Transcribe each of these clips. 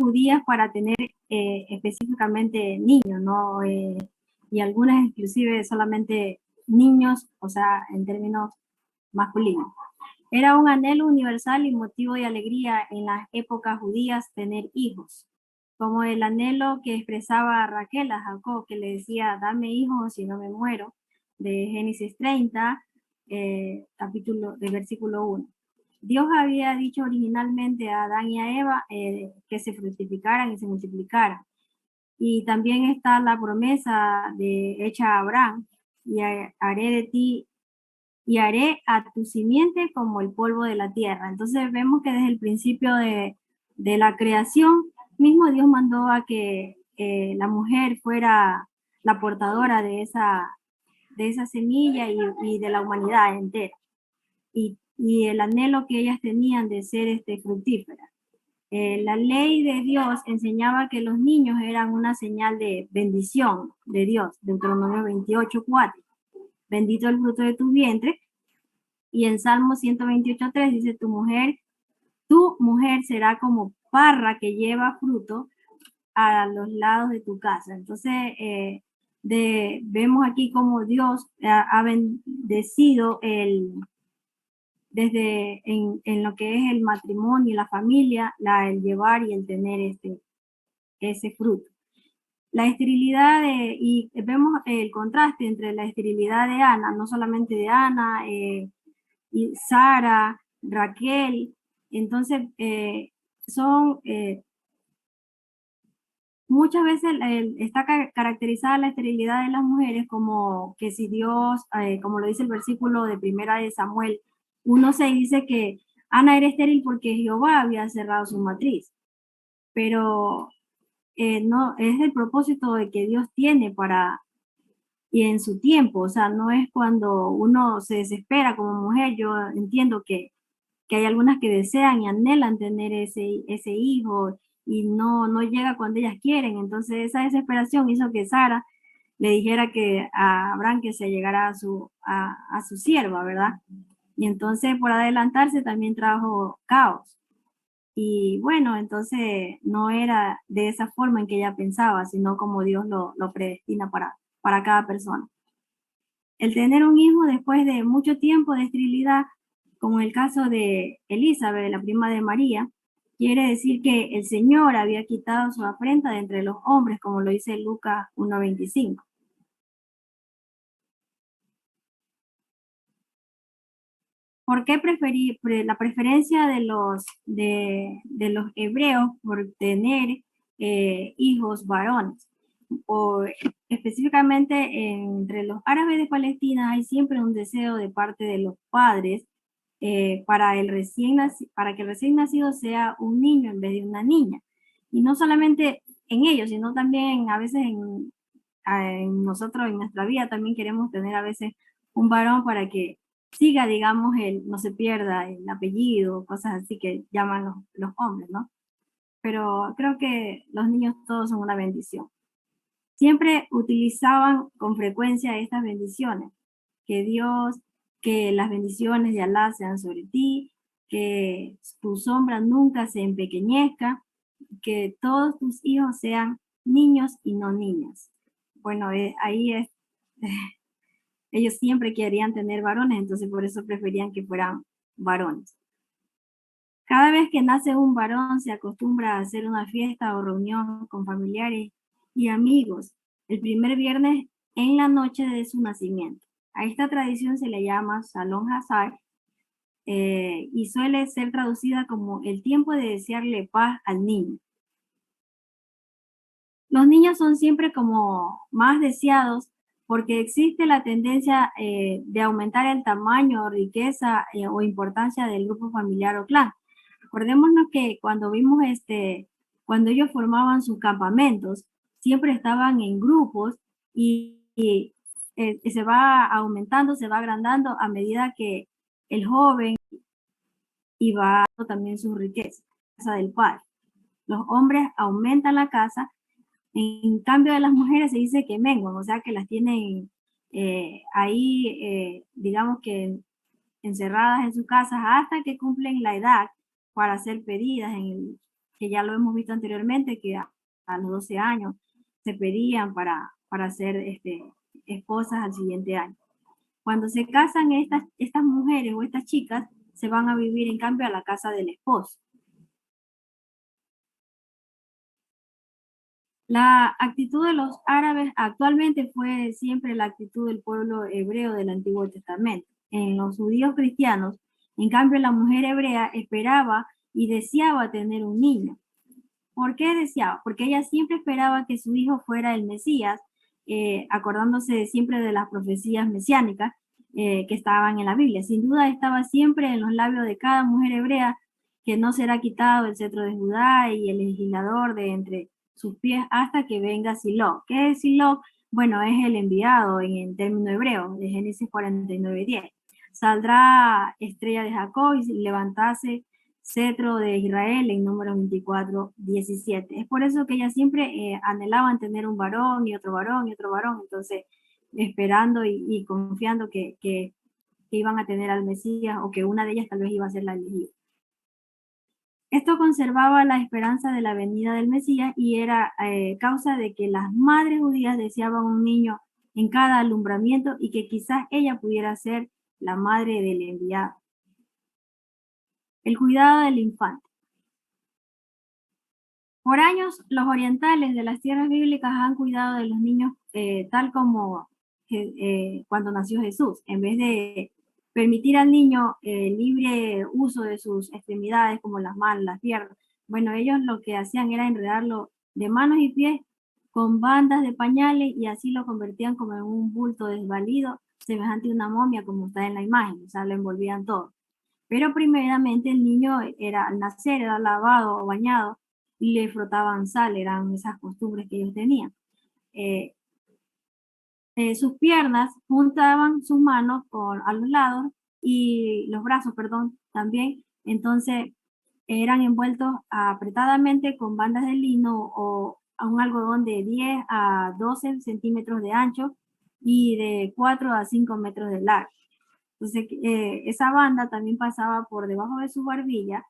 judías para tener específicamente niños, ¿no? Y algunas inclusive solamente niños, o sea, en términos masculinos. Era un anhelo universal y motivo de alegría en las épocas judías tener hijos, como el anhelo que expresaba Raquel a Jacob, que le decía, dame hijos si no me muero, de Génesis 30, capítulo de versículo 1. Dios había dicho originalmente a Adán y a Eva que se fructificaran y se multiplicaran. Y también está la promesa hecha a Abraham, y haré de ti y haré a tu simiente como el polvo de la tierra. Entonces vemos que desde el principio de la creación, mismo Dios mandó a que la mujer fuera la portadora de esa semilla y de la humanidad entera. Y el anhelo que ellas tenían de ser fructíferas. La ley de Dios enseñaba que los niños eran una señal de bendición de Dios, Deuteronomio 28:4. Bendito el fruto de tu vientre. Y en Salmo 128:3 dice, tu mujer será como parra que lleva fruto a los lados de tu casa. Entonces, vemos aquí como Dios ha bendecido desde en lo que es el matrimonio y la familia, el llevar y el tener ese fruto. La esterilidad, y vemos el contraste entre la esterilidad de Ana, no solamente de Ana, y Sara, Raquel. Entonces, muchas veces está caracterizada la esterilidad de las mujeres como que si Dios, como lo dice el versículo de primera de Samuel 1:6, dice que Ana era estéril porque Jehová había cerrado su matriz. Pero no, es el propósito de que Dios tiene y en su tiempo, o sea, no es cuando uno se desespera como mujer. Yo entiendo que hay algunas que desean y anhelan tener ese hijo y no llega cuando ellas quieren. Entonces esa desesperación hizo que Sara le dijera que a Abraham que se llegara a su sierva, ¿verdad? Y entonces por adelantarse también trajo caos. Y bueno, entonces no era de esa forma en que ella pensaba, sino como Dios lo predestina para cada persona. El tener un hijo después de mucho tiempo de esterilidad, como el caso de Elizabeth, la prima de María, quiere decir que el Señor había quitado su afrenta de entre los hombres, como lo dice Lucas 1:25. ¿Por qué la preferencia de los hebreos por tener hijos varones? O específicamente entre los árabes de Palestina hay siempre un deseo de parte de los padres para que el recién nacido sea un niño en vez de una niña. Y no solamente en ellos, sino también a veces en nosotros, en nuestra vida, también queremos tener a veces un varón para que siga, digamos, no se pierda el apellido, cosas así que llaman los hombres, ¿no? Pero creo que los niños todos son una bendición. Siempre utilizaban con frecuencia estas bendiciones. Que las bendiciones de Alá sean sobre ti, que tu sombra nunca se empequeñezca, que todos tus hijos sean niños y no niñas. Bueno, ahí es, ellos siempre querían tener varones, entonces por eso preferían que fueran varones. Cada vez que nace un varón se acostumbra a hacer una fiesta o reunión con familiares y amigos el primer viernes en la noche de su nacimiento. A esta tradición se le llama Salón Hazar y suele ser traducida como el tiempo de desearle paz al niño. Los niños son siempre como más deseados porque existe la tendencia de aumentar el tamaño, riqueza o importancia del grupo familiar o clan. Acordémonos que cuando ellos formaban sus campamentos, siempre estaban en grupos y se va aumentando, se va agrandando a medida que el joven iba dando también su riqueza, la casa del padre. Los hombres aumentan la casa, en cambio de las mujeres se dice que menguan, o sea que las tienen ahí, digamos que encerradas en sus casas hasta que cumplen la edad para ser pedidas que ya lo hemos visto anteriormente, que a los 12 años se pedían para ser esposas al siguiente año. Cuando se casan estas mujeres o estas chicas, se van a vivir en cambio a la casa del esposo. La actitud de los árabes actualmente fue siempre la actitud del pueblo hebreo del Antiguo Testamento. En los judíos cristianos, en cambio, la mujer hebrea esperaba y deseaba tener un niño. ¿Por qué deseaba? Porque ella siempre esperaba que su hijo fuera el Mesías, acordándose siempre de las profecías mesiánicas que estaban en la Biblia. Sin duda estaba siempre en los labios de cada mujer hebrea que no será quitado el cetro de Judá y el legislador de entre sus pies hasta que venga Silo. ¿Qué es Silo? Bueno, es el enviado en el término hebreo de Génesis 49:10. Saldrá estrella de Jacob y levantase cetro de Israel en Números 24:17. Es por eso que ellas siempre anhelaban tener un varón y otro varón y otro varón, entonces esperando y confiando que iban a tener al Mesías o que una de ellas tal vez iba a ser la elegida. Esto conservaba la esperanza de la venida del Mesías y era causa de que las madres judías deseaban un niño en cada alumbramiento y que quizás ella pudiera ser la madre del enviado. El cuidado del infante. Por años, los orientales de las tierras bíblicas han cuidado de los niños tal como cuando nació Jesús. En vez de permitir al niño libre uso de sus extremidades como las manos, las piernas, bueno, ellos lo que hacían era enredarlo de manos y pies con bandas de pañales y así lo convertían como en un bulto desvalido, semejante a una momia como está en la imagen, o sea, lo envolvían todo. Pero primeramente el niño al nacer era lavado o bañado y le frotaban sal, eran esas costumbres que ellos tenían. Sus piernas juntaban sus manos a los lados y los brazos, perdón, también. Entonces eran envueltos apretadamente con bandas de lino o a un algodón de 10 a 12 centímetros de ancho y de 4 a 5 metros de largo. Entonces, esa banda también pasaba por debajo de su barbilla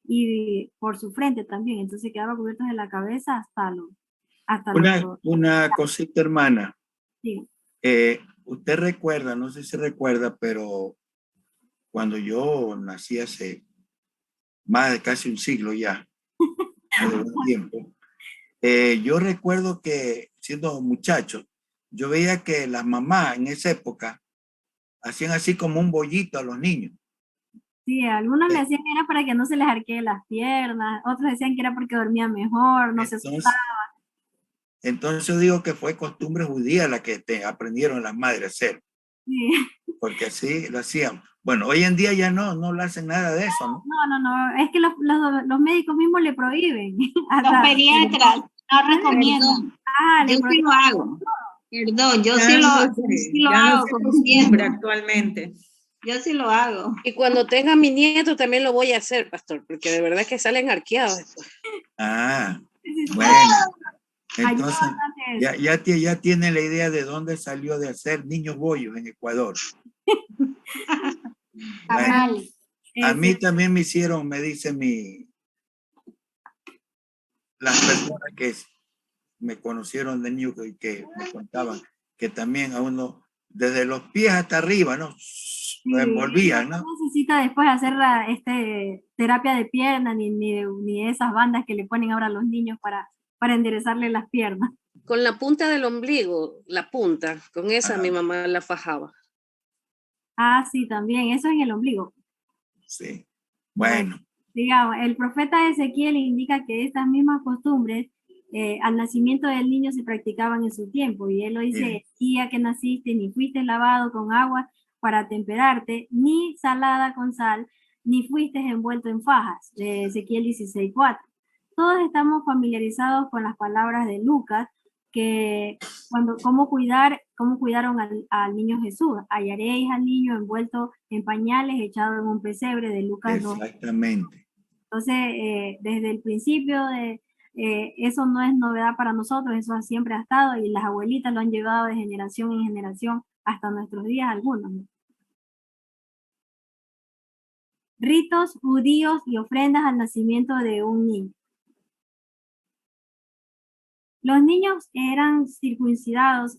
y por su frente también. Entonces, quedaba cubierto de la cabeza hasta los... Una cosita, hermana. Sí. Usted recuerda, no sé si recuerda, pero cuando yo nací hace más de casi un siglo ya, hace un tiempo, yo recuerdo que siendo muchacho, yo veía que las mamás en esa época hacían así como un bollito a los niños. Sí, algunos le decían que era para que no se les arquee las piernas, otros decían que era porque dormía mejor, no se asustaba. Entonces yo digo que fue costumbre judía la que aprendieron las madres a hacer. Sí. Porque así lo hacían. Bueno, hoy en día ya no le hacen nada de eso, ¿no? No, es que los médicos mismos le prohíben. Los pediatras no recomiendan. Yo sí lo hago. Perdón, yo sí lo hago como siempre actualmente. Yo sí lo hago. Y cuando tenga mi nieto también lo voy a hacer, pastor, porque de verdad que salen arqueados después. Ah, bueno. Entonces, ya tiene la idea de dónde salió de hacer niños bollos en Ecuador. Bueno, a mí también me hicieron, me dice las personas que me conocieron de niño que me contaban que también a uno, desde los pies hasta arriba, ¿no? Lo envolvían, ¿no? No necesita después hacer terapia de pierna ni esas bandas que le ponen ahora a los niños para enderezarle las piernas. Con la punta del ombligo, la punta, con esa mi mamá la fajaba. Ah, sí, también, eso en el ombligo. Sí, bueno. Digamos, el profeta Ezequiel indica que estas mismas costumbres al nacimiento del niño se practicaban en su tiempo, y él lo dice, día que naciste, ni fuiste lavado con agua para temperarte, ni salada con sal, ni fuiste envuelto en fajas, de Ezequiel 16:4. Todos estamos familiarizados con las palabras de Lucas, que cómo cuidaron al niño Jesús. Hallaréis al niño envuelto en pañales, echado en un pesebre, de Lucas 2. Exactamente. Entonces, desde el principio eso no es novedad para nosotros, eso siempre ha estado y las abuelitas lo han llevado de generación en generación hasta nuestros días algunos, ¿no? Ritos judíos y ofrendas al nacimiento de un niño. Los niños eran circuncidados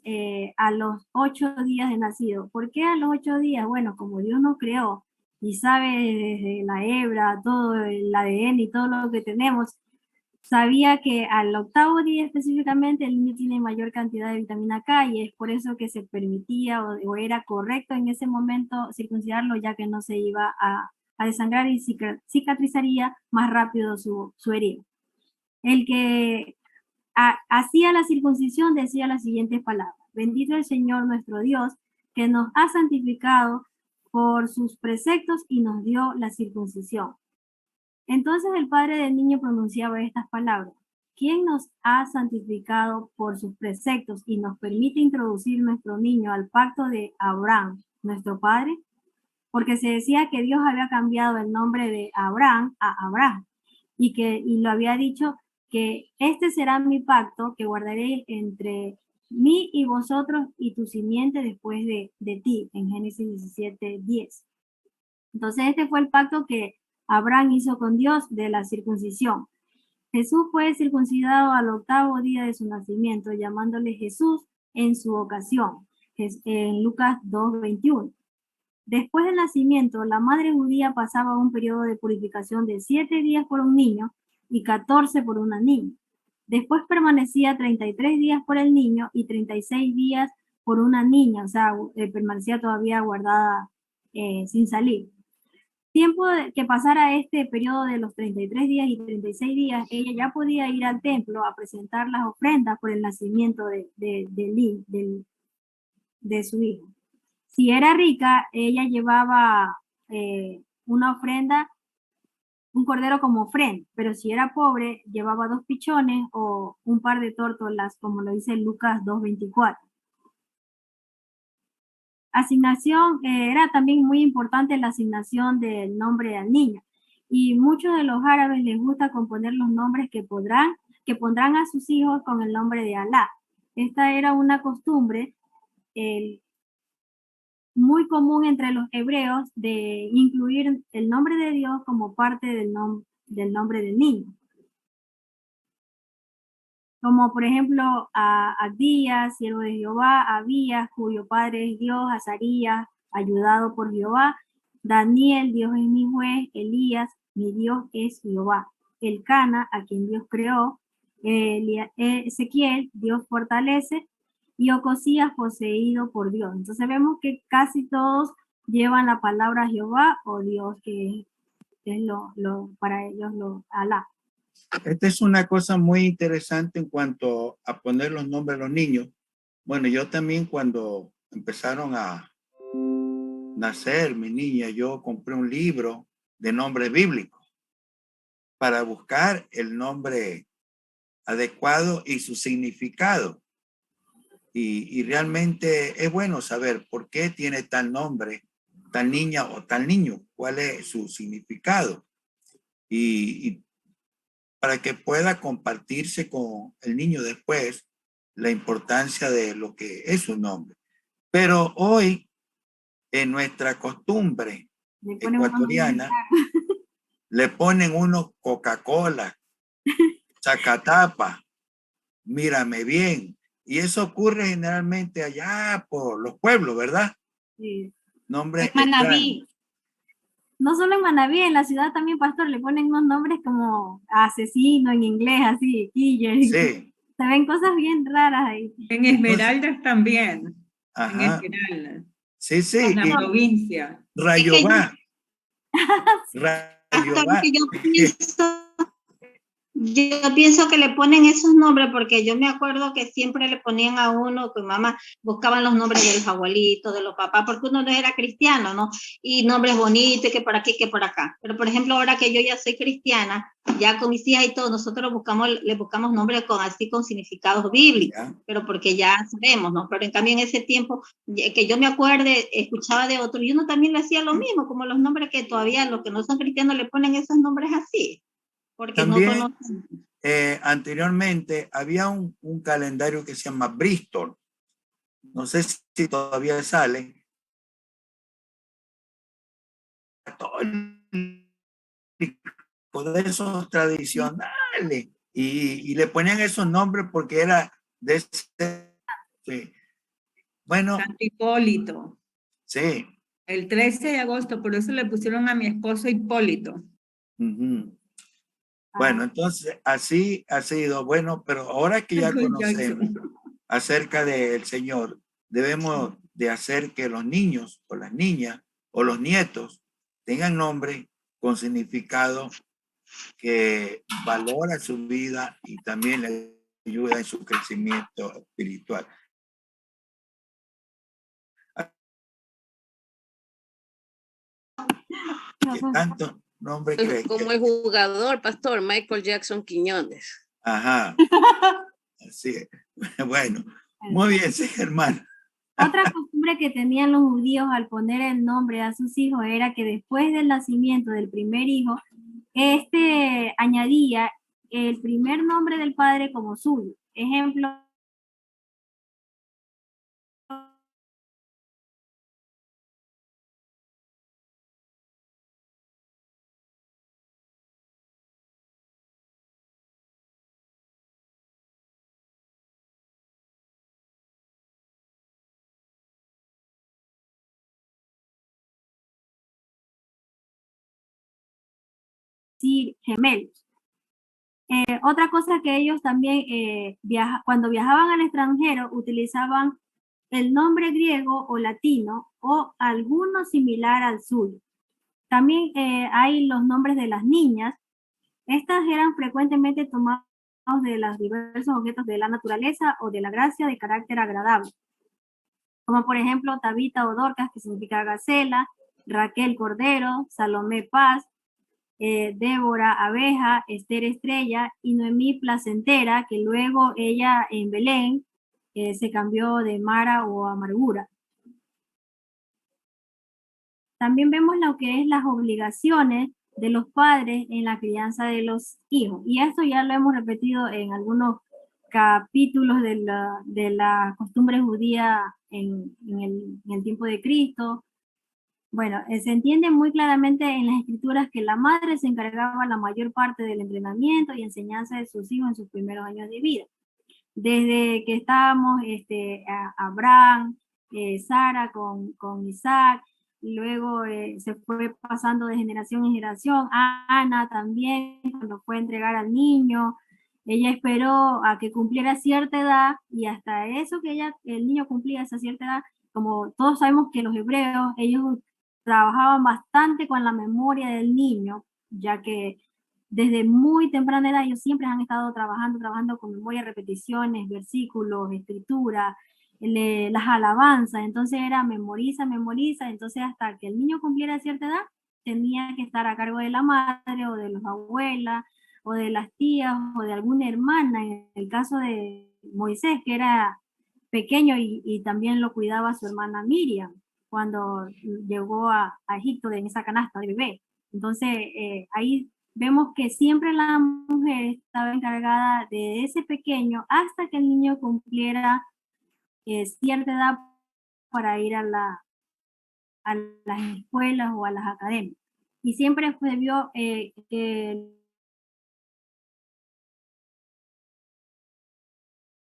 a los 8 días de nacido. ¿Por qué a los 8 días? Bueno, como Dios nos creó y sabe desde la hebra, todo el ADN y todo lo que tenemos, sabía que al 8.º día específicamente el niño tiene mayor cantidad de vitamina K y es por eso que se permitía o era correcto en ese momento circuncidarlo, ya que no se iba a desangrar y cicatrizaría más rápido su herida. El que hacía la circuncisión decía las siguientes palabras: bendito el Señor nuestro Dios, que nos ha santificado por sus preceptos y nos dio la circuncisión. Entonces el padre del niño pronunciaba estas palabras: ¿quién nos ha santificado por sus preceptos y nos permite introducir nuestro niño al pacto de Abraham, nuestro padre? Porque se decía que Dios había cambiado el nombre de Abraham a Abraham y lo había dicho que este será mi pacto que guardaré entre mí y vosotros y tu simiente después de ti, en Génesis 17:10. Entonces este fue el pacto que Abraham hizo con Dios de la circuncisión. Jesús fue circuncidado al 8.º día de su nacimiento, llamándole Jesús en su ocasión, en Lucas 2:21. Después del nacimiento, la madre judía pasaba un periodo de purificación de 7 días por un niño y 14 por una niña. Después permanecía 33 días por el niño y 36 días por una niña, o sea, permanecía todavía guardada sin salir. Tiempo que pasara este periodo de los 33 días y 36 días, ella ya podía ir al templo a presentar las ofrendas por el nacimiento de su hijo. Si era rica, ella llevaba una ofrenda, un cordero como ofrenda, pero si era pobre, llevaba 2 pichones o un par de tórtolas, como lo dice Lucas 2:24. Asignación, era también muy importante la asignación del nombre al niño. Y muchos de los árabes les gusta componer los nombres que pondrán a sus hijos con el nombre de Alá. Esta era una costumbre muy común entre los hebreos de incluir el nombre de Dios como parte del nombre del niño. Como por ejemplo a Abdías, siervo de Jehová; Abías, cuyo padre es Dios; Azarías, ayudado por Jehová; Daniel, Dios es mi juez; Elías, mi Dios es Jehová; Elcana, a quien Dios creó; Ezequiel, Dios fortalece; y Ocosías, poseído por Dios. Entonces vemos que casi todos llevan la palabra Jehová o Dios, que es para ellos Alá. Esta es una cosa muy interesante en cuanto a poner los nombres a los niños. Bueno, yo también cuando empezaron a nacer mi niña, yo compré un libro de nombres bíblicos para buscar el nombre adecuado y su significado. Y realmente es bueno saber por qué tiene tal nombre, tal niña o tal niño, cuál es su significado. Y para que pueda compartirse con el niño después la importancia de lo que es su nombre. Pero hoy, en nuestra costumbre ecuatoriana, le ponen unos Coca-Cola, Chacatapa, Mírame Bien. Y eso ocurre generalmente allá por los pueblos, ¿verdad? Sí. Nombre Manaví. No solo en Manaví, en la ciudad también, pastor, le ponen unos nombres como asesino en inglés, así, killer. Sí. Se ven cosas bien raras ahí. En Esmeraldas también. Ajá. En Esmeraldas. Sí, sí. En la Y provincia. Rayobá. Pastor, Rayobá. que yo pienso que le ponen esos nombres porque yo me acuerdo que siempre le ponían a uno, que mamá buscaban los nombres de los abuelitos, de los papás, porque uno no era cristiano, ¿no? Y nombres bonitos, que por aquí, que por acá. Pero por ejemplo, ahora que yo ya soy cristiana, ya con mis hijas y todo, nosotros le buscamos nombres con significados bíblicos, Ya. pero porque ya sabemos, ¿no? Pero en cambio en ese tiempo, que yo me acuerde, escuchaba de otro, y uno también le hacía lo mismo, como los nombres que todavía los que no son cristianos le ponen esos nombres así. Porque También, no conocen. anteriormente había un calendario que se llama Bristol. No sé si todavía sale. Católico, de esos tradicionales. Y le ponían esos nombres porque era de ese, sí. Bueno, Santo Hipólito. sí. El 13 de agosto, por eso le pusieron a mi esposo Hipólito. Ujú. Ah, Bueno, entonces así ha sido. Bueno, pero ahora que ya Michael conocemos Jackson. acerca del Señor, debemos de hacer que los niños o las niñas o los nietos tengan nombres con significado que valora su vida y también le ayuda en su crecimiento espiritual. Que tanto nombre cree Como que, el jugador, pastor, Michael Jackson Quiñones. ajá, así es. Bueno, muy bien, sí, hermano. Otra costumbre que tenían los judíos al poner el nombre a sus hijos era que después del nacimiento del primer hijo, añadía el primer nombre del padre como suyo. Ejemplo, decir gemelos. Otra cosa que ellos también, cuando viajaban al extranjero, utilizaban el nombre griego o latino o alguno similar al suyo. También hay los nombres de las niñas. Estas eran frecuentemente tomados de los diversos objetos de la naturaleza o de la gracia de carácter agradable, como por ejemplo Tabita o Dorcas, que significa gacela, Raquel Cordero, Salomé Paz, Débora Abeja, Esther Estrella y Noemí Placentera, que luego ella en Belén se cambió de Mara o Amargura. También vemos lo que es las obligaciones de los padres en la crianza de los hijos. Y esto ya lo hemos repetido en algunos capítulos de la costumbre judía en el tiempo de Cristo. Bueno, se entiende muy claramente en las escrituras que la madre se encargaba la mayor parte del entrenamiento y enseñanza de sus hijos en sus primeros años de vida. Desde que estábamos Abraham, Sara con Isaac, y luego se fue pasando de generación en generación. Ana también, cuando fue a entregar al niño, ella esperó a que cumpliera cierta edad y hasta eso que el niño cumplía esa cierta edad, como todos sabemos que los hebreos, ellos trabajaban bastante con la memoria del niño, ya que desde muy temprana edad ellos siempre han estado trabajando con memoria, repeticiones, versículos, escritura, las alabanzas. Entonces era memoriza, entonces hasta que el niño cumpliera cierta edad tenía que estar a cargo de la madre o de las abuelas o de las tías o de alguna hermana. En el caso de Moisés, que era pequeño y también lo cuidaba su hermana Miriam cuando llegó a Egipto en esa canasta de bebé. Entonces, ahí vemos que siempre la mujer estaba encargada de ese pequeño hasta que el niño cumpliera cierta edad para ir a las escuelas o a las academias. Y siempre se vio que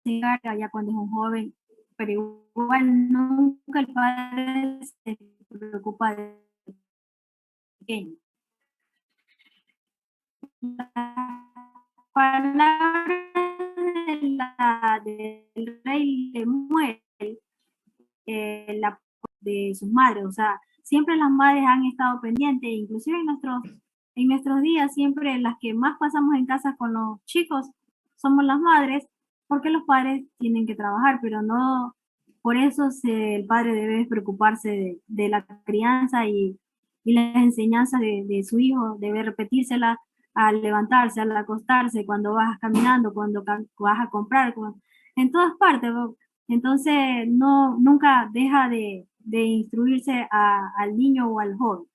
se encarga ya cuando es un joven, pero igual nunca el padre se preocupa de pequeño. Palabras del rey Lemuel, de sus madres, o sea, siempre las madres han estado pendientes, inclusive en nuestros días, siempre las que más pasamos en casa con los chicos somos las madres, porque los padres tienen que trabajar, pero no, por eso el padre debe preocuparse de la crianza y las enseñanzas de su hijo, debe repetírselas al levantarse, al acostarse, cuando vas caminando, cuando vas a comprar, en todas partes. Entonces, nunca deja de instruirse al niño o al joven.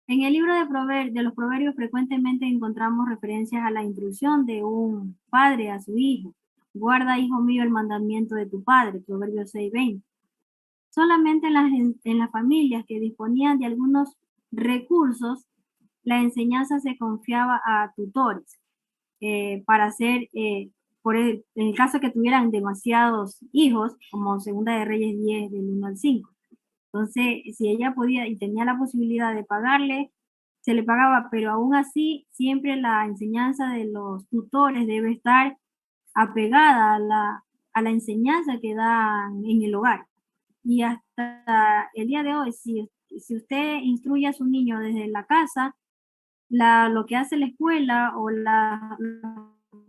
En el libro de los proverbios frecuentemente encontramos referencias a la instrucción de un padre a su hijo. Guarda, hijo mío, el mandamiento de tu padre, Proverbios 6:20. Solamente en las familias que disponían de algunos recursos, la enseñanza se confiaba a tutores. para hacer, en el caso que tuvieran demasiados hijos, como Segunda de Reyes 10, del 1 al 5. Entonces, si ella podía y tenía la posibilidad de pagarle, se le pagaba, pero aún así, siempre la enseñanza de los tutores debe estar apegada a la enseñanza que dan en el hogar. Y hasta el día de hoy, si usted instruye a su niño desde la casa, lo que hace la escuela o los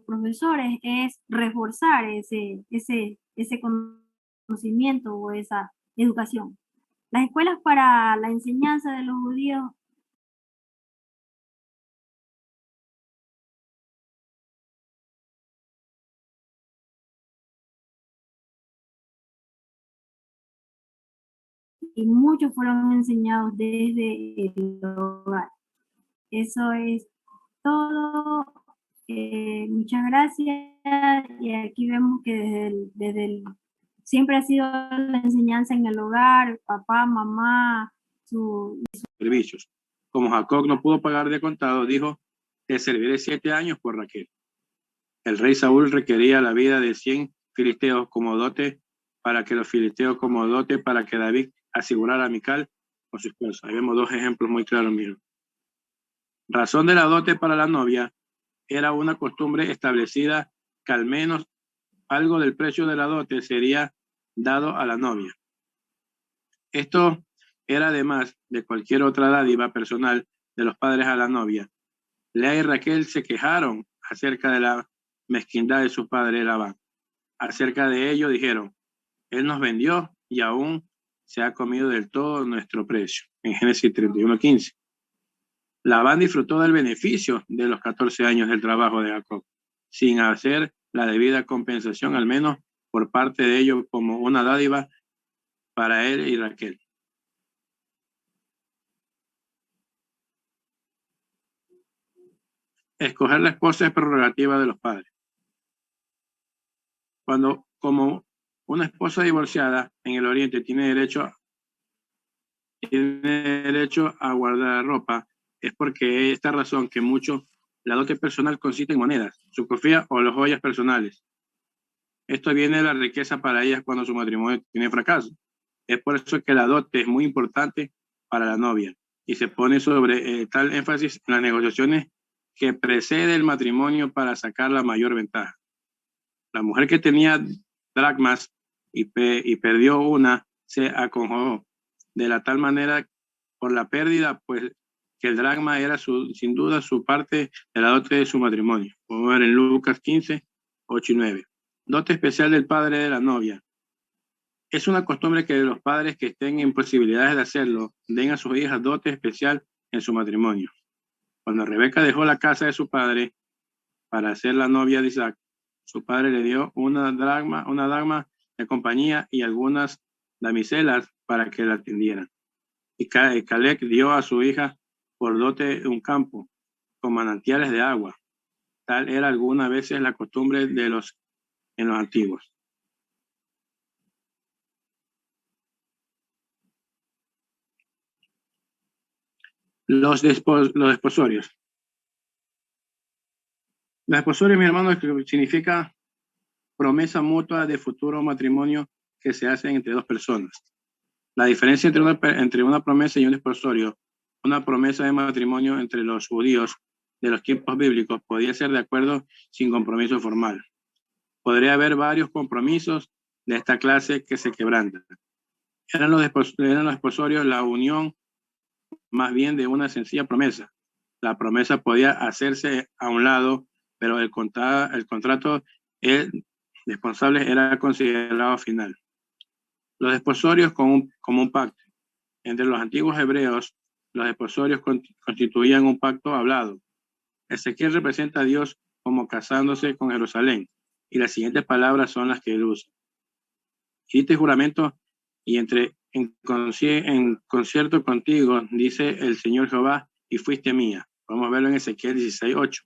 profesores es reforzar ese conocimiento o esa educación. Las escuelas para la enseñanza de los judíos y muchos fueron enseñados desde el hogar. Eso es todo. Muchas gracias. Y aquí vemos que siempre ha sido la enseñanza en el hogar, papá, mamá, servicios. Como Jacob no pudo pagar de contado, dijo: te serviré 7 años por Raquel. El rey Saúl requería la vida de 100 filisteos como dote para que David asegurara a Mical con su esposa. Ahí vemos 2 ejemplos muy claros, miren. Razón de la dote para la novia era una costumbre establecida que al menos algo del precio de la dote sería dado a la novia. Esto era además de cualquier otra dádiva personal de los padres a la novia. Lea y Raquel se quejaron acerca de la mezquindad de su padre Labán. Acerca de ello dijeron: él nos vendió y aún se ha comido del todo nuestro precio. En Génesis 31:15. Labán disfrutó del beneficio de los 14 años del trabajo de Jacob, sin hacer la debida compensación, al menos por parte de ellos, como una dádiva para él y Raquel. Escoger la esposa es prerrogativa de los padres. Como una esposa divorciada en el Oriente tiene derecho a guardar ropa, es porque esta razón que la dote personal consiste en monedas, su cofía o las joyas personales. Esto viene de la riqueza para ellas cuando su matrimonio tiene fracaso. Es por eso que la dote es muy importante para la novia y se pone sobre tal énfasis en las negociaciones que precede el matrimonio para sacar la mayor ventaja. La mujer que tenía dracmas y perdió una se aconjó de la tal manera por la pérdida, pues que el dracma era sin duda su parte de la dote de su matrimonio. Vamos a ver en Lucas 15, 8 y 9. Dote especial del padre de la novia. Es una costumbre que los padres que estén en posibilidades de hacerlo den a sus hijas dote especial en su matrimonio. Cuando Rebeca dejó la casa de su padre para ser la novia de Isaac, su padre le dio una dama de compañía y algunas damiselas para que la atendieran. Y Caleb dio a su hija por dote un campo con manantiales de agua. Tal era algunas veces la costumbre en los antiguos. Los desposorios. Los desposorios, mi hermano, significa promesa mutua de futuro matrimonio que se hace entre 2 personas. La diferencia entre una promesa y un desposorio, una promesa de matrimonio entre los judíos de los tiempos bíblicos podía ser de acuerdo sin compromiso formal. Podría haber varios compromisos de esta clase que se quebrantan. Eran los desposorios la unión más bien de una sencilla promesa. La promesa podía hacerse a un lado, pero el contrato responsable era considerado final. Los desposorios como un pacto. Entre los antiguos hebreos, los desposorios constituían un pacto hablado. Ezequiel representa a Dios como casándose con Jerusalén, y las siguientes palabras son las que él usa. Hiciste juramento y entré en concierto contigo, dice el Señor Jehová, y fuiste mía. Vamos a verlo en Ezequiel 16:8.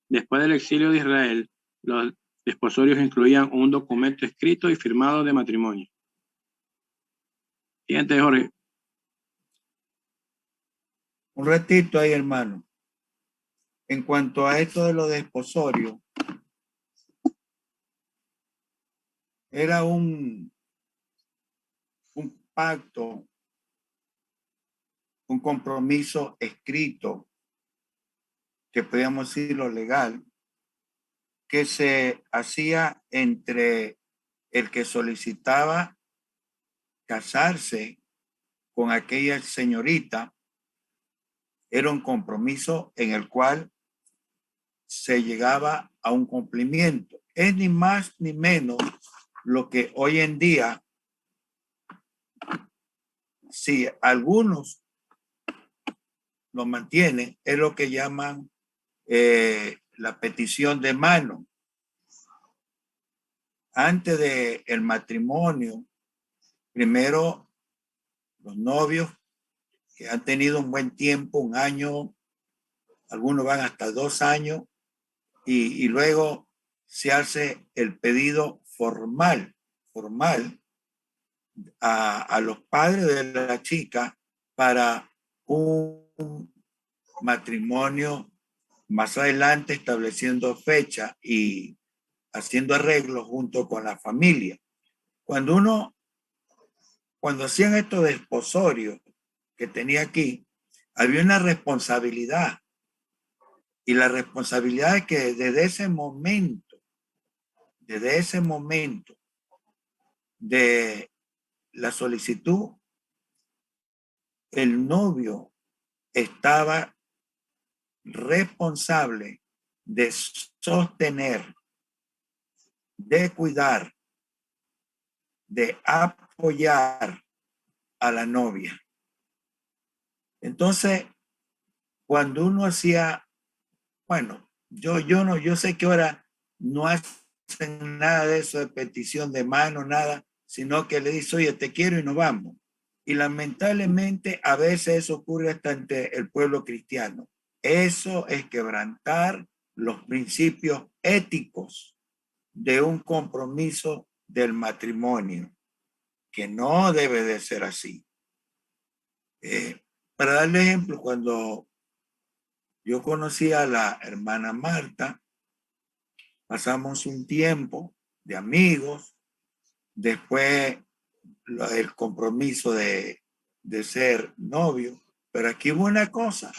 Después del exilio de Israel, los desposorios incluían un documento escrito y firmado de matrimonio. Siguiente, Jorge. Un ratito ahí, hermano. En cuanto a esto de lo desposorio, era un pacto, un compromiso escrito, que podríamos decirlo legal, que se hacía entre el que solicitaba casarse con aquella señorita. Era un compromiso en el cual se llegaba a un cumplimiento. Es ni más ni menos lo que hoy en día, si algunos lo mantienen, es lo que llaman la petición de mano. Antes del matrimonio, primero los novios que han tenido un buen tiempo, un año, algunos van hasta 2 años, y luego se hace el pedido formal a los padres de la chica para un matrimonio más adelante, estableciendo fecha y haciendo arreglos junto con la familia. Cuando hacían estos desposorios que tenía aquí, había una responsabilidad, y la responsabilidad es que desde ese momento de la solicitud, el novio estaba responsable de sostener, de cuidar, de apoyar a la novia. Entonces, cuando uno hacía, bueno, yo sé que ahora no hacen nada de eso de petición de mano, nada, sino que le dice, oye, te quiero y nos vamos. Y lamentablemente a veces eso ocurre hasta ante el pueblo cristiano. Eso es quebrantar los principios éticos de un compromiso del matrimonio, que no debe de ser así. Para darle ejemplo, cuando yo conocí a la hermana Marta, pasamos un tiempo de amigos, después el compromiso de ser novio, pero aquí hubo una cosa.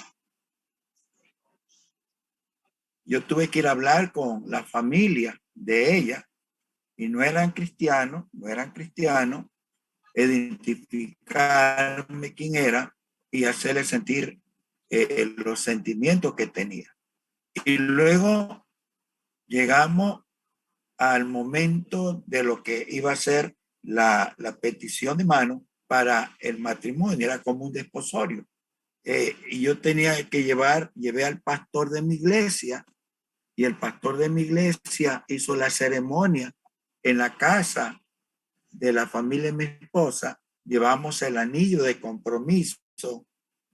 Yo tuve que ir a hablar con la familia de ella, y no eran cristianos, identificarme quién era y hacerle sentir los sentimientos que tenía. Y luego llegamos al momento de lo que iba a ser la petición de mano para el matrimonio. Era como un desposorio. Y yo tenía que llevé al pastor de mi iglesia, y el pastor de mi iglesia hizo la ceremonia en la casa de la familia de mi esposa. Llevamos el anillo de compromiso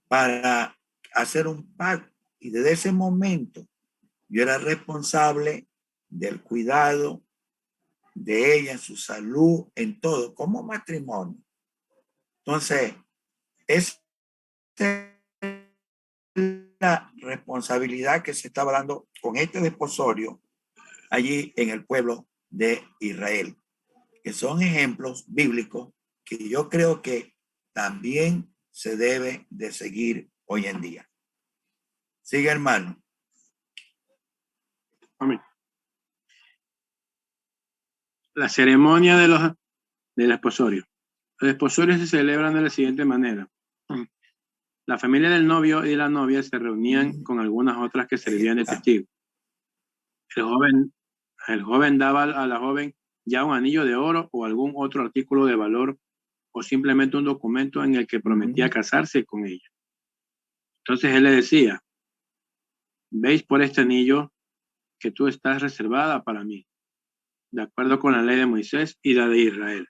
para hacer un pacto, y desde ese momento yo era responsable del cuidado de ella, en su salud, en todo, como matrimonio. Entonces, esa es la responsabilidad que se estaba dando con este desposorio allí en el pueblo de Israel, que son ejemplos bíblicos que yo creo que también se debe de seguir hoy en día. Sigue, hermano. Amén. La ceremonia del desposorio. Los desposorios se celebran de la siguiente manera. La familia del novio y la novia se reunían con algunas otras que servían de testigos. El joven daba a la joven ya un anillo de oro o algún otro artículo de valor, o simplemente un documento en el que prometía casarse con ella. Entonces él le decía, veis por este anillo que tú estás reservada para mí, de acuerdo con la ley de Moisés y la de Israel.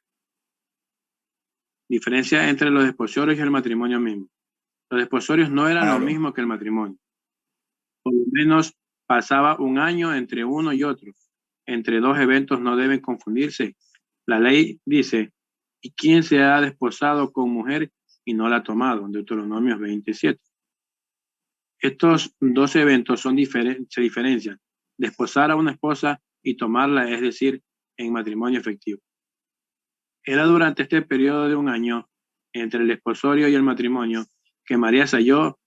Diferencia entre los desposorios y el matrimonio mismo. Los desposorios no eran lo mismo que el matrimonio. Por lo menos pasaba un año entre uno y otro. Entre dos eventos no deben confundirse. La ley dice, ¿y quién se ha desposado con mujer y no la ha tomado? Deuteronomio 27. Estos dos eventos se diferencian: desposar a una esposa y tomarla, es decir, en matrimonio efectivo. Era durante este periodo de un año entre el desposorio y el matrimonio que María se halló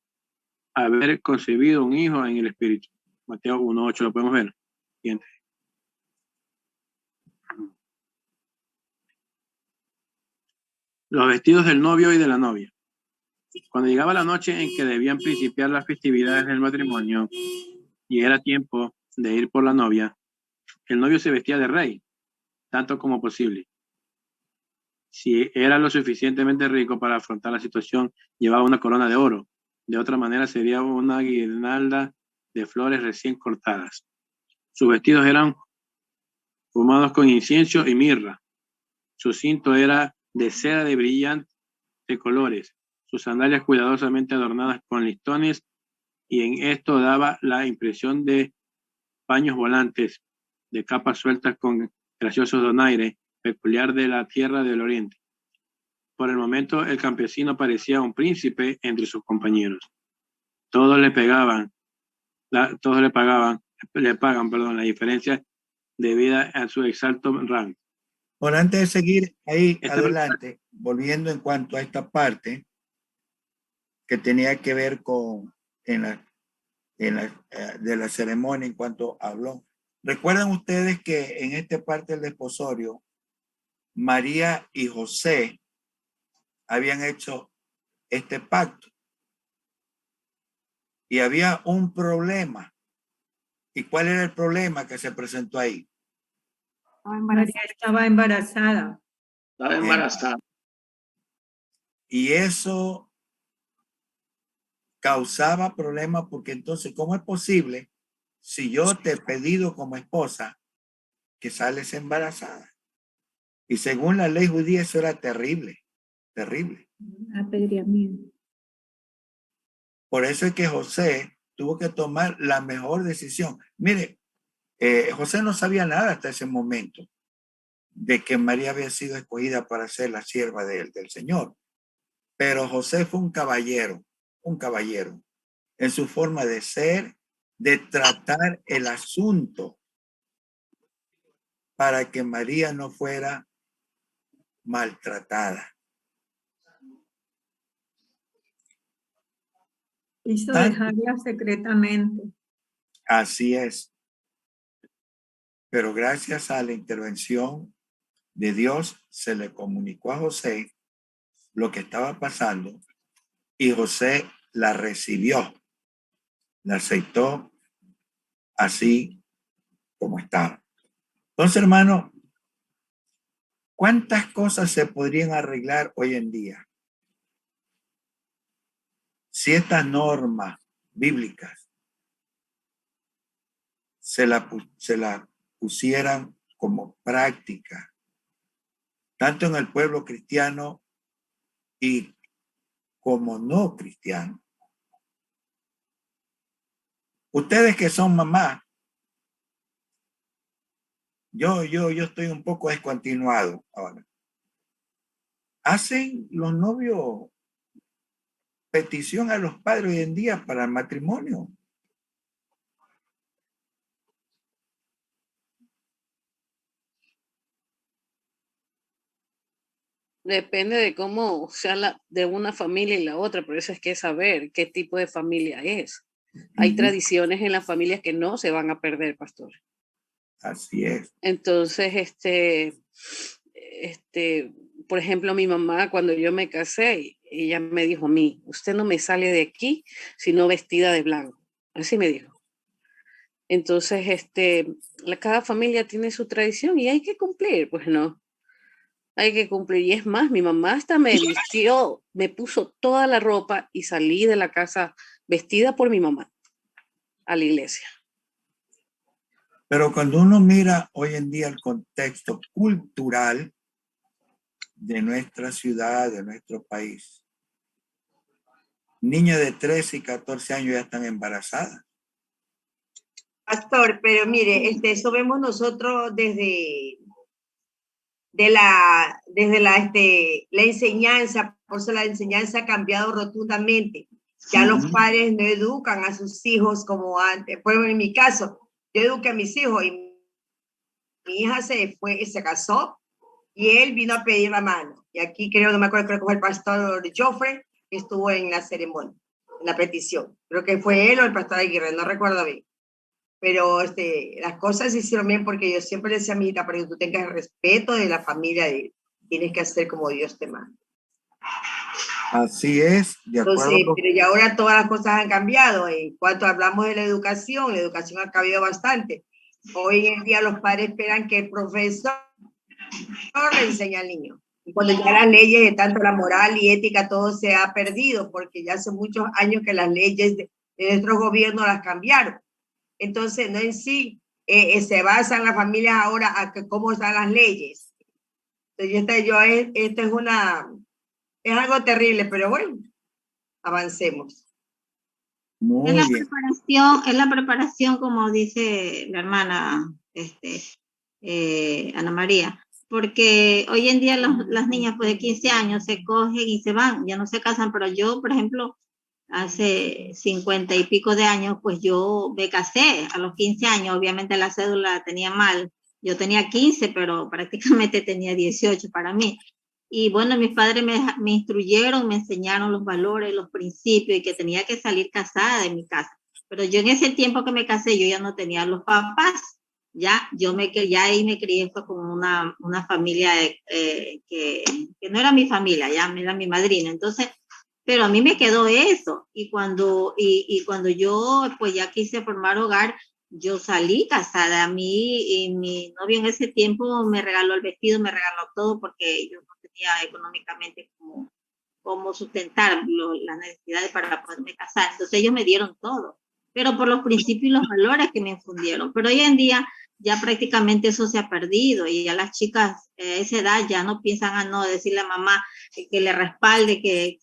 haber concebido un hijo en el Espíritu. Mateo 1:8, lo podemos ver. Siguiente. Los vestidos del novio y de la novia. Cuando llegaba la noche en que debían principiar las festividades del matrimonio y era tiempo de ir por la novia, el novio se vestía de rey, tanto como posible. Si era lo suficientemente rico para afrontar la situación, llevaba una corona de oro. De otra manera, sería una guirnalda de flores recién cortadas. Sus vestidos eran fumados con incienso y mirra. Su cinto era de seda de brillantes colores. Sus sandalias cuidadosamente adornadas con listones, y en esto daba la impresión de paños volantes, de capas sueltas con graciosos donaire, peculiar de la tierra del oriente. Por el momento, el campesino parecía un príncipe entre sus compañeros. Todos le pagan, la diferencia debida a su exalto rango. Por antes de seguir ahí Esta adelante, volviendo en cuanto a esta parte que tenía que ver con de la ceremonia en cuanto habló. ¿Recuerdan ustedes que en esta parte del desposorio, María y José habían hecho este pacto? Y había un problema. ¿Y cuál era el problema que se presentó ahí? María estaba embarazada. Estaba embarazada. Y eso causaba problemas porque entonces, ¿cómo es posible si yo te he pedido como esposa que sales embarazada? Y según la ley judía eso era terrible, terrible. Apedreamiento. Por eso es que José tuvo que tomar la mejor decisión. Mire, José no sabía nada hasta ese momento de que María había sido escogida para ser la sierva del Señor. Pero José fue un caballero en su forma de ser, de tratar el asunto para que María no fuera maltratada. Hizo dejarla secretamente. Así es. Pero gracias a la intervención de Dios se le comunicó a José lo que estaba pasando y José la recibió, la aceptó así como estaba. Entonces, hermano, ¿cuántas cosas se podrían arreglar hoy en día si estas normas bíblicas se la pusieran como práctica, tanto en el pueblo cristiano y como no cristiano? Ustedes que son mamás, yo estoy un poco descontinuado ahora. ¿Hacen los novios petición a los padres hoy en día para el matrimonio? Depende de cómo sea de una familia y la otra, por eso es que es saber qué tipo de familia es. Hay tradiciones en las familias que no se van a perder, pastor. Así es. Entonces, por ejemplo, mi mamá, cuando yo me casé, ella me dijo a mí, usted no me sale de aquí sino vestida de blanco. Así me dijo. Entonces, cada familia tiene su tradición y hay que cumplir, pues no. Hay que cumplir. Y es más, mi mamá hasta me vistió, me puso toda la ropa y salí de la casa vestida por mi mamá a la iglesia. Pero cuando uno mira hoy en día el contexto cultural de nuestra ciudad, de nuestro país, niñas de 13 y 14 años ya están embarazadas. Pastor, pero mire, eso vemos nosotros desde la enseñanza, por eso la enseñanza ha cambiado rotundamente. Ya los padres no educan a sus hijos como antes. Por ejemplo, en mi caso, yo eduqué a mis hijos y mi hija se casó y él vino a pedir la mano. Y aquí creo, no me acuerdo, creo que fue el pastor Joffre que estuvo en la ceremonia, en la petición. Creo que fue él o el pastor Aguirre, no recuerdo bien. Pero las cosas se hicieron bien porque yo siempre decía a mi hija, para que tú tengas el respeto de la familia, tienes que hacer como Dios te manda. Así es, de acuerdo. Entonces, pero ya ahora todas las cosas han cambiado. En cuanto hablamos de la educación ha cambiado bastante. Hoy en día los padres esperan que el profesor le enseñe al niño. Y cuando ya las leyes, de tanto la moral y ética, todo se ha perdido, porque ya hace muchos años que las leyes de nuestros gobiernos las cambiaron. Entonces, no en sí se basan las familias ahora a que cómo están las leyes. Entonces, es algo terrible, pero bueno, avancemos. Muy Es bien. la preparación, como dice la hermana Ana María, porque hoy en día las niñas pues de 15 años se cogen y se van, ya no se casan, pero yo, por ejemplo, hace 50 y pico de años, pues yo me casé a los 15 años, obviamente la cédula tenía mal, yo tenía 15, pero prácticamente tenía 18 para mí. Y bueno, mis padres me instruyeron, me enseñaron los valores, los principios y que tenía que salir casada de mi casa. Pero yo en ese tiempo que me casé, yo ya no tenía los papás. Ya ahí me crié fue como una familia que no era mi familia, ya era mi madrina. Entonces, pero a mí me quedó eso. Y cuando yo pues ya quise formar hogar, yo salí casada. A mí y mi novio en ese tiempo me regaló el vestido, me regaló todo porque yo no tenía económicamente como sustentar las necesidades para poderme casar. Entonces ellos me dieron todo, pero por los principios y los valores que me infundieron. Pero hoy en día ya prácticamente eso se ha perdido y ya las chicas a esa edad ya no piensan no decirle a mamá que le respalde, que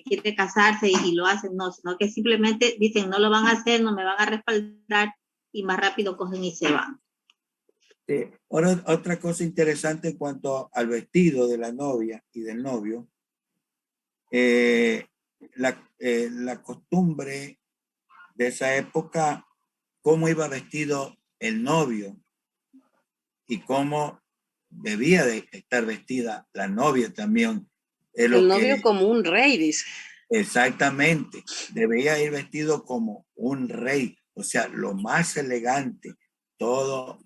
quiere casarse y lo hacen, no, sino que simplemente dicen no lo van a hacer, no me van a respaldar y más rápido cogen y se van. Sí. Ahora, otra cosa interesante en cuanto al vestido de la novia y del novio, la costumbre de esa época, cómo iba vestido el novio y cómo debía de estar vestida la novia también. El novio como un rey, dice. Exactamente, debía ir vestido como un rey, o sea, lo más elegante, todo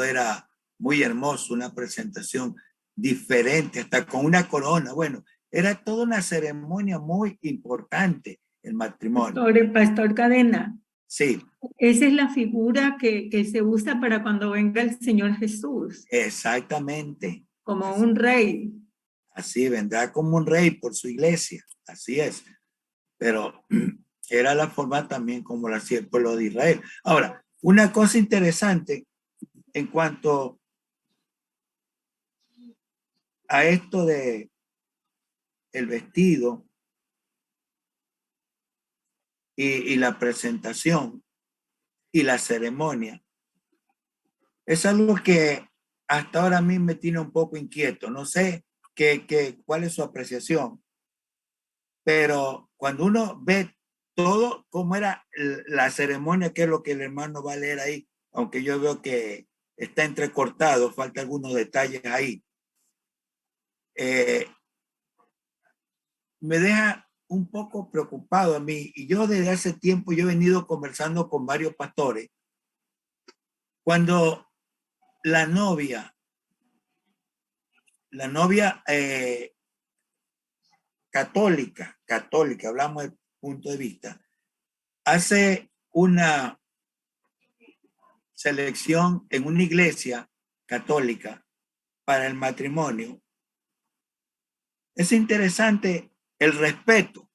era muy hermoso, una presentación diferente, hasta con una corona. Bueno, era toda una ceremonia muy importante el matrimonio. Pastor Cadena. Sí. Esa es la figura que se usa para cuando venga el Señor Jesús. Exactamente. Como un rey. Así vendrá como un rey por su iglesia, así es. Pero era la forma también como lo hacía el pueblo de Israel. Ahora, una cosa interesante en cuanto a esto de el vestido y la presentación y la ceremonia, es algo que hasta ahora a mí me tiene un poco inquieto. No sé cuál es su apreciación, pero cuando uno ve todo cómo era la ceremonia, que es lo que el hermano va a leer ahí, aunque yo veo que está entrecortado, falta algunos detalles ahí, me deja un poco preocupado a mí. Y yo desde hace tiempo yo he venido conversando con varios pastores. Cuando la novia católica, hablamos del punto de vista, hace una selección en una iglesia católica para el matrimonio, es interesante el respeto,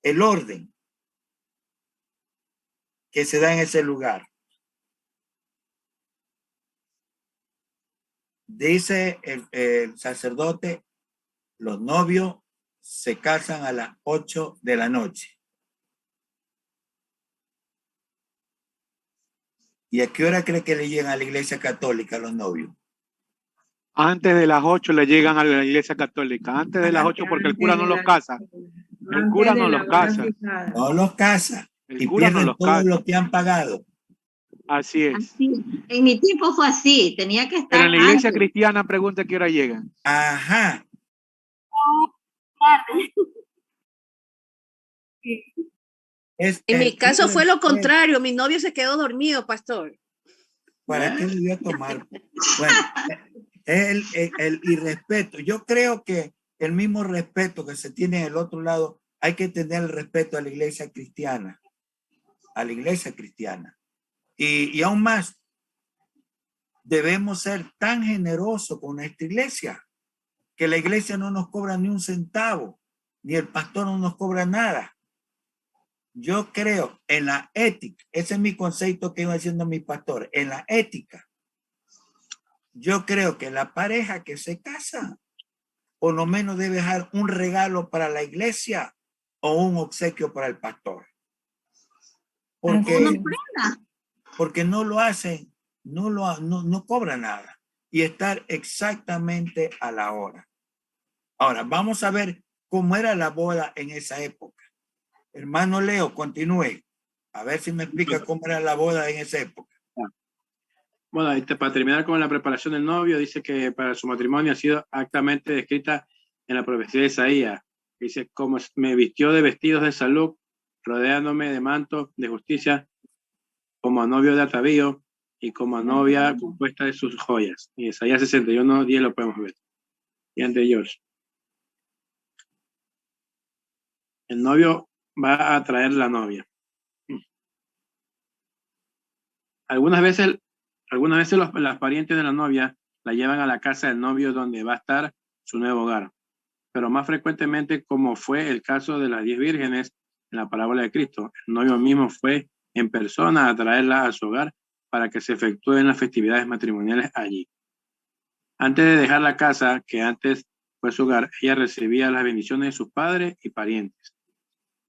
el orden que se da en ese lugar. Dice el sacerdote, los novios se casan a las 8 de la noche. ¿Y a qué hora cree que le llegan a la iglesia católica los novios? Antes de las 8 le llegan a la iglesia católica. Antes de las 8 porque el cura no los casa. El cura Antes no de la los hora casa. fijada. No los casa El y cura no pierden los todo casa. lo que han pagado. Así es. Así. En mi tiempo fue así, tenía que Pero estar en la iglesia antes. cristiana pregunta qué hora llegan. Ajá. Tarde. En mi caso fue lo irrespeto. contrario, mi novio se quedó dormido, pastor. ¿Para qué le voy a tomar? Bueno, el irrespeto. Yo creo que el mismo respeto que se tiene en el otro lado, hay que tener el respeto a la iglesia cristiana. A la iglesia cristiana. Y aún más, debemos ser tan generosos con nuestra iglesia, que la iglesia no nos cobra ni un centavo, ni el pastor no nos cobra nada. Yo creo en la ética, ese es mi concepto que iba haciendo mi pastor, en la ética. Yo creo que la pareja que se casa, por lo menos debe dejar un regalo para la iglesia o un obsequio para el pastor. Así Porque no lo hacen, no cobra nada. Y estar exactamente a la hora. Ahora, vamos a ver cómo era la boda en esa época. Hermano Leo, continúe. A ver si me explica cómo era la boda en esa época. Bueno, para terminar con la preparación del novio, dice que para su matrimonio ha sido actamente descrita en la profecía de Isaías. Dice, como me vistió de vestidos de salud, rodeándome de manto de justicia, como a novio de atavío y como a novia compuesta de sus joyas. Y Isaías 61:10 lo podemos ver. Y ante George. El novio va a traer la novia. Algunas veces las parientes de la novia la llevan a la casa del novio donde va a estar su nuevo hogar. Pero más frecuentemente, como fue el caso de las 10 vírgenes en la parábola de Cristo, el novio mismo fue en persona a traerla a su hogar para que se efectúen las festividades matrimoniales allí. Antes de dejar la casa, que antes fue su hogar, ella recibía las bendiciones de sus padres y parientes.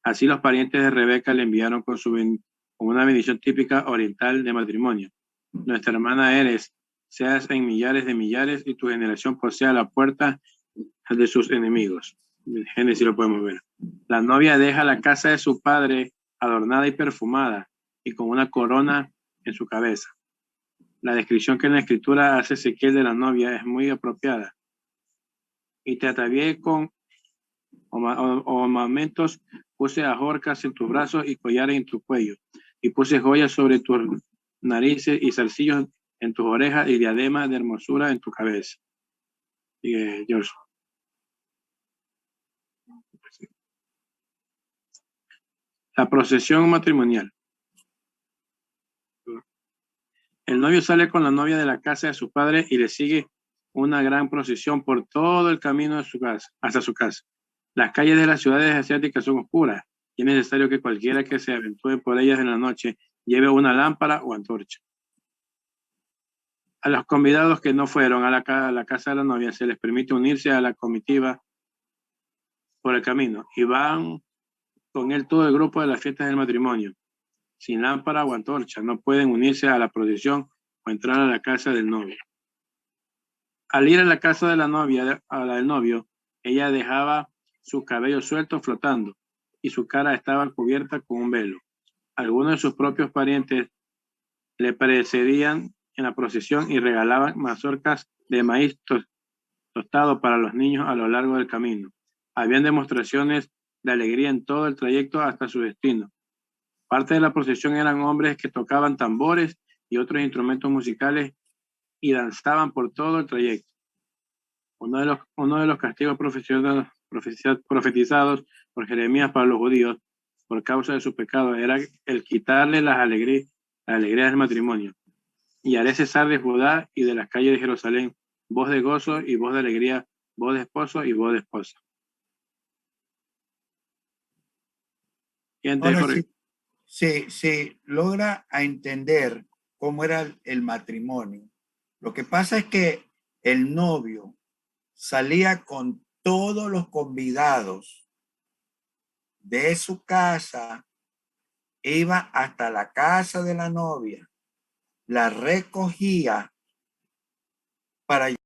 Así los parientes de Rebeca le enviaron con una bendición típica oriental de matrimonio. Nuestra hermana eres, seas en millares de millares y tu generación posea la puerta de sus enemigos. En Génesis lo podemos ver. La novia deja la casa de su padre adornada y perfumada y con una corona en su cabeza. La descripción que en la escritura hace Ezequiel de la novia es muy apropiada. Y te atavié con ornamentos, puse ajorcas en tus brazos y collares en tu cuello, y puse joyas sobre tus narices y zarcillos en tus orejas y diadema de hermosura en tu cabeza. Sigue George. La procesión matrimonial. El novio sale con la novia de la casa de su padre y le sigue una gran procesión por todo el camino de su casa, hasta su casa. Las calles de las ciudades asiáticas son oscuras y es necesario que cualquiera que se aventure por ellas en la noche lleve una lámpara o antorcha. A los convidados que no fueron a la casa de la novia se les permite unirse a la comitiva por el camino y van con él todo el grupo de las fiestas del matrimonio. Sin lámpara o antorcha, no pueden unirse a la procesión o entrar a la casa del novio. Al ir a la casa de la novia, a la del novio, ella dejaba su cabello suelto flotando y su cara estaba cubierta con un velo. Algunos de sus propios parientes le precedían en la procesión y regalaban mazorcas de maíz tostado para los niños a lo largo del camino. Habían demostraciones de alegría en todo el trayecto hasta su destino. Parte de la procesión eran hombres que tocaban tambores y otros instrumentos musicales y danzaban por todo el trayecto. Uno de los castigos profetizados por Jeremías para los judíos por causa de su pecado era el quitarle las alegrías del matrimonio. Y haré cesar de Judá y de las calles de Jerusalén voz de gozo y voz de alegría, voz de esposo y voz de esposa. Y Ahora sí, logra a entender cómo era el matrimonio. Lo que pasa es que el novio salía con todos los convidados de su casa, iba hasta la casa de la novia, la recogía para